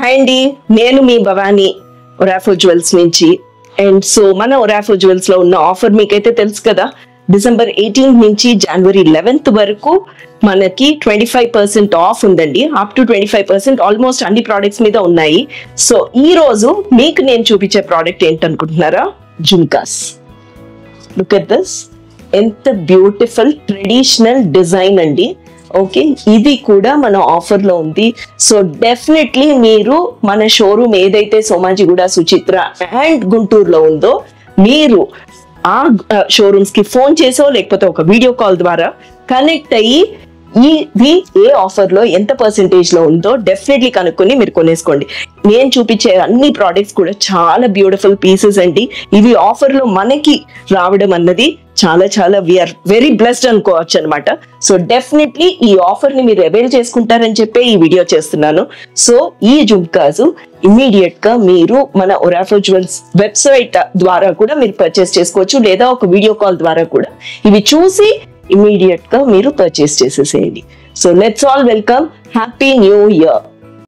Hi అండి, నేను మీ Bhavani ఒరాఫో jewels నుంచి. అండ్ సో మన ఒరాఫో జ్యువెల్స్ లో ఉన్న ఆఫర్ మీకైతే తెలుసు కదా, December 18th నుంచి January 11th వరకు మనకి 25% ఆఫ్ ఉందండి. అప్ టు 25% ఆల్మోస్ట్ అన్ని ప్రోడక్ట్స్ మీద ఉన్నాయి. సో ఈ రోజు మీకు నేను చూపించే ప్రోడక్ట్ ఏంటనుకుంటున్నారా? జుమ్కాస్. లుక్ ఎట్ దిస్, ఎంత బ్యూటిఫుల్ ట్రెడిషనల్ డిజైన్ అండి. ఓకే, ఇది కూడా మన ఆఫర్ లో ఉంది. సో డెఫినెట్లీ మీరు మన షోరూమ్ ఏదైతే సోమాజిగూడ, సుచిత్ర అండ్ గుంటూరులో ఉందో, మీరు ఆ షోరూమ్స్ కి ఫోన్ చేసో లేకపోతే ఒక వీడియో కాల్ ద్వారా కనెక్ట్ అయ్యి ఇది ఏ ఆఫర్ లో ఎంత పర్సెంటేజ్ లో ఉందో డెఫినెట్లీ కనుక్కొని మీరు కొనేసుకోండి. నేను చూపించే అన్ని ప్రోడక్ట్స్ కూడా చాలా బ్యూటిఫుల్ పీసెస్ అండి. ఇవి ఆఫర్ లో మనకి రావడం అన్నది చాలా చాలా వీఆర్ వెరీ బ్లెస్డ్ అనుకోవచ్చు అనమాట. సో డెఫినెట్లీ ఈ ఆఫర్ ని మీరు అవైల్ చేసుకుంటారని చెప్పి ఈ వీడియో చేస్తున్నాను. సో ఈ జుమ్కాస్ ఇమీడియట్ గా మీరు మన ఒరాఫో జ్యువెల్స్ వెబ్సైట్ ద్వారా కూడా మీరు పర్చేస్ చేసుకోవచ్చు, లేదా ఒక వీడియో కాల్ ద్వారా కూడా ఇవి చూసి ఇమీడియట్ గా మీరు పర్చేస్ చేసేసేయండి. So let's all welcome happy new year.